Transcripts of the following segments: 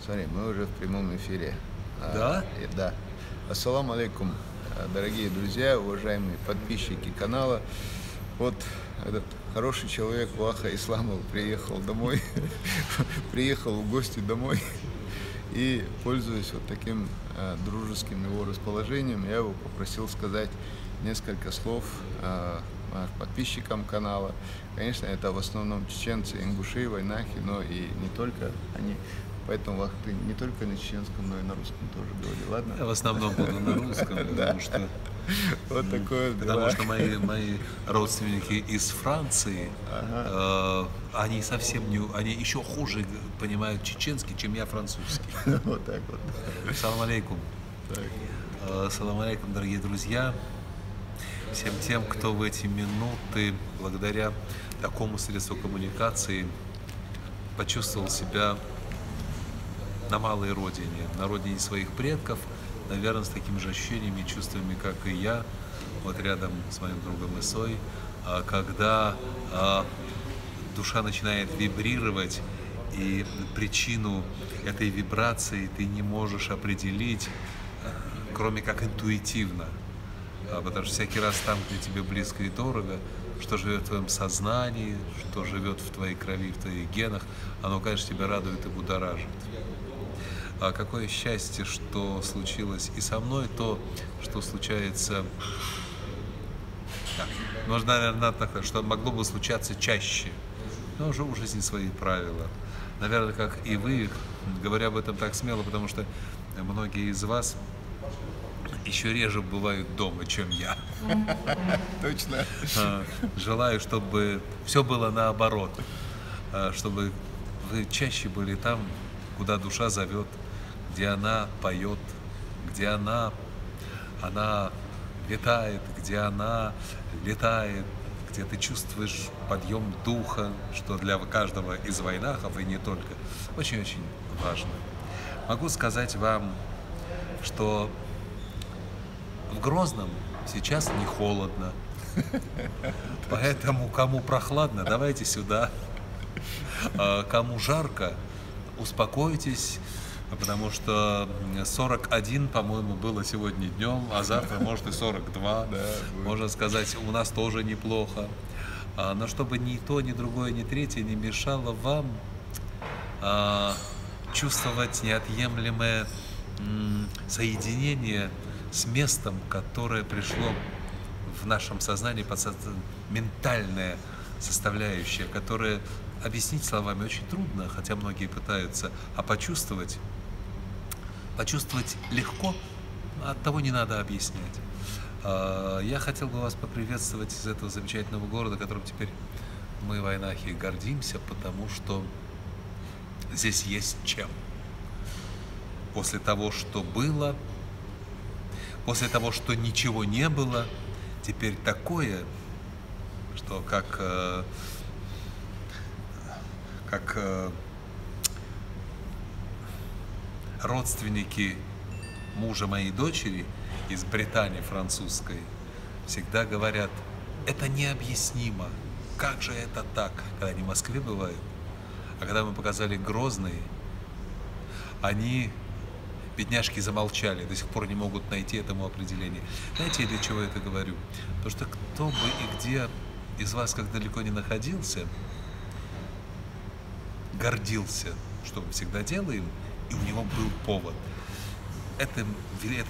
Смотри, мы уже в прямом эфире. Да? Да. Ассаламу алейкум, дорогие друзья, уважаемые подписчики канала. Вот этот хороший человек Ваха Исламов приехал домой, приехал в гости домой. И, пользуясь вот таким дружеским его расположением, я его попросил сказать несколько слов подписчикам канала. Конечно, это в основном чеченцы, ингуши, вайнахи, но и не только они. Поэтому, Вах, ты не только на чеченском, но и на русском тоже говори, ладно? Я в основном буду на русском, потому что мои родственники из Франции, они совсем не, они еще хуже понимают чеченский, чем я французский. Вот так вот. Салам алейкум. Салам алейкум, дорогие друзья. Всем тем, кто в эти минуты, благодаря такому средству коммуникации, почувствовал себя на малой родине, на родине своих предков, наверное, с такими же ощущениями и чувствами, как и я, вот рядом с моим другом Исой, когда душа начинает вибрировать, и причину этой вибрации ты не можешь определить, кроме как интуитивно, потому что всякий раз там, где тебе близко и дорого, что живет в твоем сознании, что живет в твоей крови, в твоих генах, оно, конечно, тебя радует и будоражит. А какое счастье, что случилось и со мной, то, что случается, можно, наверное, так, что могло бы случаться чаще, но уже у жизни свои правила. Наверное, как и вы, говоря об этом так смело, потому что многие из вас еще реже бывают дома, чем я. Точно. Желаю, чтобы все было наоборот, чтобы вы чаще были там, куда душа зовет, где она поет, где она летает, где она летает, где ты чувствуешь подъем духа, что для каждого из вайнахов и не только очень-очень важно. Могу сказать вам, что в Грозном сейчас не холодно, поэтому кому прохладно, давайте сюда, кому жарко, успокойтесь, потому что 41, по-моему, было сегодня днем, а завтра может и 42, Да, можно сказать, у нас тоже неплохо. Но чтобы ни то, ни другое, ни третье не мешало вам чувствовать неотъемлемое соединение с местом, которое пришло в нашем сознании, ментальная составляющая, которая объяснить словами очень трудно, хотя многие пытаются, а почувствовать легко, от того не надо объяснять. Я хотел бы вас поприветствовать из этого замечательного города, которым теперь мы, вайнахи, гордимся, потому что здесь есть чем. После того, что было, после того, что ничего не было, теперь такое, что как родственники мужа моей дочери из Британии французской всегда говорят: это необъяснимо, как же это так, когда они в Москве бывают. А когда мы показали Грозный, они, бедняжки, замолчали, до сих пор не могут найти этому определение. Знаете, я для чего это говорю? Потому что кто бы и где из вас, как далеко не находился, гордился, что мы всегда делаем, и у него был повод. Этой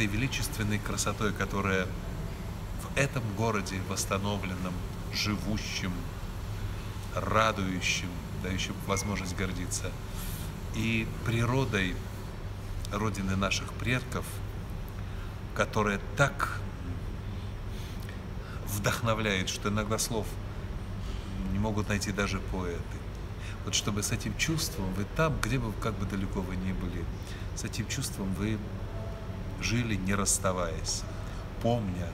величественной красотой, которая в этом городе восстановленном, живущем, радующем, дающем возможность гордиться, и природой родины наших предков, которая так вдохновляет, что иногда слов не могут найти даже поэты. Вот чтобы с этим чувством вы там, где бы, как бы далеко вы ни были, с этим чувством вы жили, не расставаясь, помня,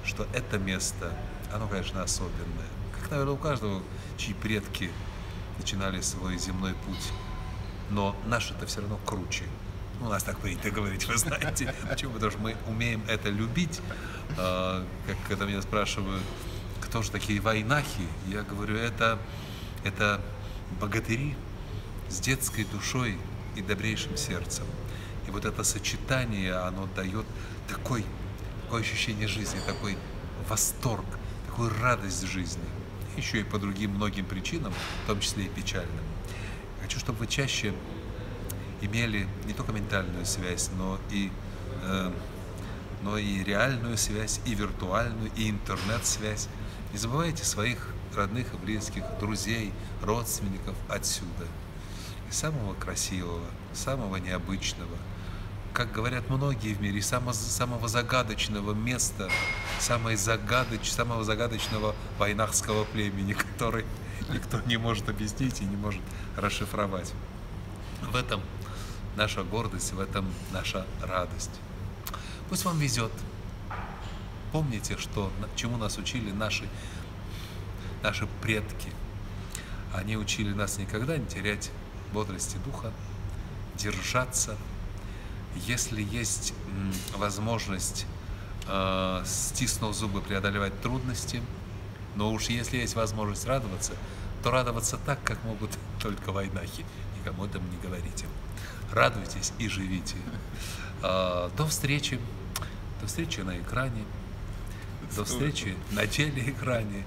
что это место, оно, конечно, особенное. Как, наверное, у каждого, чьи предки начинали свой земной путь, но наше-то все равно круче. У нас так принято говорить, вы знаете. Почему? Потому что мы умеем это любить. Как когда меня спрашивают, кто же такие вайнахи, я говорю, это богатыри с детской душой, и добрейшим сердцем. И вот это сочетание, оно дает такое ощущение жизни, такой восторг, такую радость жизни. Еще и по другим многим причинам, в том числе и печальным. Хочу, чтобы вы чаще имели не только ментальную связь, но и реальную связь, и виртуальную, и интернет-связь. Не забывайте своих родных и близких, друзей, родственников отсюда. И самого красивого, самого необычного, как говорят многие в мире, самого загадочного места, самого загадочного вайнахского племени, который никто не может объяснить и не может расшифровать. В этом наша гордость, в этом наша радость. Пусть вам везет. Помните, чему нас учили наши предки. Они учили нас никогда не терять бодрости духа, держаться. Если есть возможность, стиснув зубы, преодолевать трудности, но уж если есть возможность радоваться, то радоваться так, как могут только вайнахи. Никому об этом не говорите. Радуйтесь и живите. До встречи на экране, до встречи на телеэкране,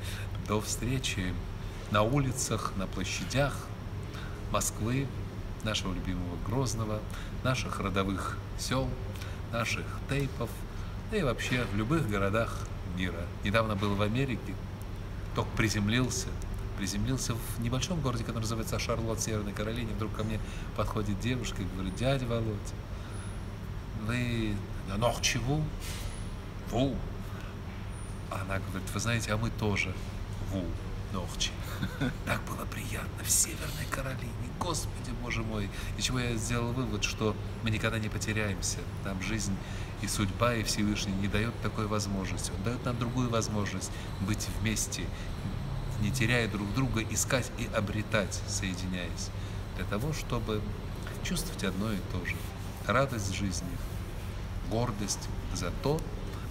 до встречи на улицах, на площадях Москвы, нашего любимого Грозного, наших родовых сел, наших тейпов, да и вообще в любых городах мира. Недавно был в Америке, только приземлился в небольшом городе, который называется Шарлотт, в Северной Каролине. Вдруг ко мне подходит девушка и говорит: дядя Володь, вы на Норчеву? Ву. Она говорит: вы знаете, а мы тоже Ву, Норчи. Так было приятно в Северной Каролине. Господи, Боже мой. И чего я сделал вывод, что мы никогда не потеряемся. Нам жизнь и судьба, и Всевышний не дает такой возможности. Он дает нам другую возможность быть вместе, не теряя друг друга, искать и обретать, соединяясь, для того, чтобы чувствовать одно и то же. Радость жизни, гордость за то,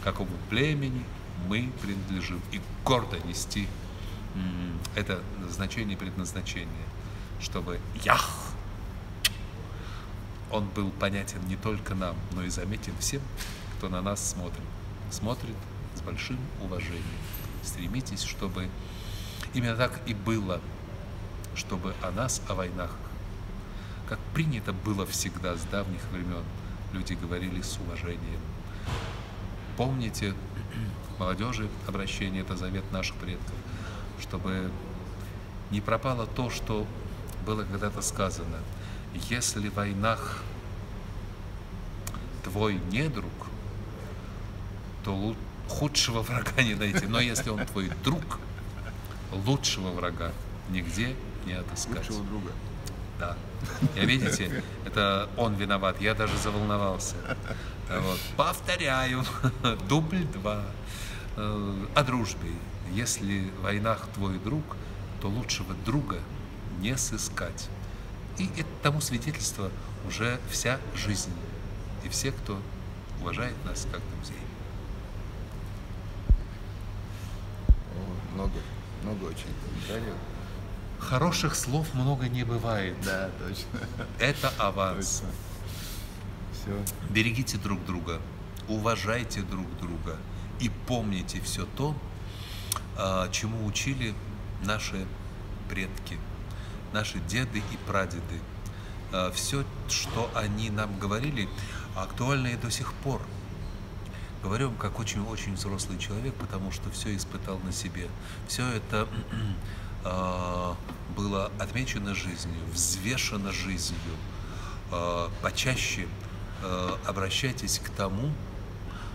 какому племени мы принадлежим, и гордо нести это значение и предназначение, чтобы Ях, он был понятен не только нам, но и заметен всем, кто на нас смотрит с большим уважением. Стремитесь, чтобы именно так и было, чтобы о нас, о войнах, как принято было всегда с давних времен, люди говорили с уважением. Помните, молодежи, обращение, это завет наших предков, чтобы не пропало то, что было когда-то сказано: если в войнах твой недруг, то худшего врага не найти, но если он твой друг, лучшего врага нигде не отыскать. Лучшего друга. Да. Я, видите, это он виноват, я даже заволновался. Вот. Повторяю, дубль 2. О дружбе. Если в войнах твой друг, то лучшего друга не сыскать. И это тому свидетельство уже вся жизнь. И все, кто уважает нас как друзей. Много очень комментариев. Хороших слов много не бывает. Да, точно. Это аванс. Все. Берегите друг друга, уважайте друг друга и помните все то, чему учили наши предки, наши деды и прадеды. Все, что они нам говорили, актуально и до сих пор. Говорю вам как очень-очень взрослый человек, потому что все испытал на себе. Все это было отмечено жизнью, взвешено жизнью. Почаще обращайтесь к тому,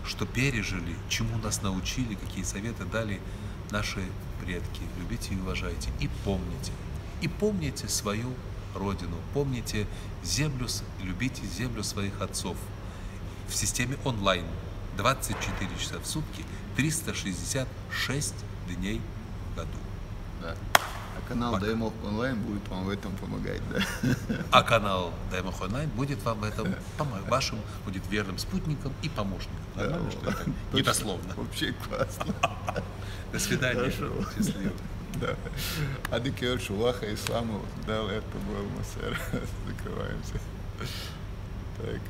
что пережили, чему нас научили, какие советы дали наши предки. Любите и уважайте. И помните. И помните свою родину. Помните землю, любите землю своих отцов. В системе онлайн. 24 часа в сутки, 366 дней в году. Да. А канал Даймох Онлайн будет вам в этом помогать, да? А канал Даймох Онлайн будет вам в этом помогать. Вашим будет верным спутником и помощником. Нормально, что это? Недословно. Вообще классно. До свидания. Хорошо. Счастливо. Да. Адыкевич Улаха Исламов дал это был Масер. Закрываемся. Так.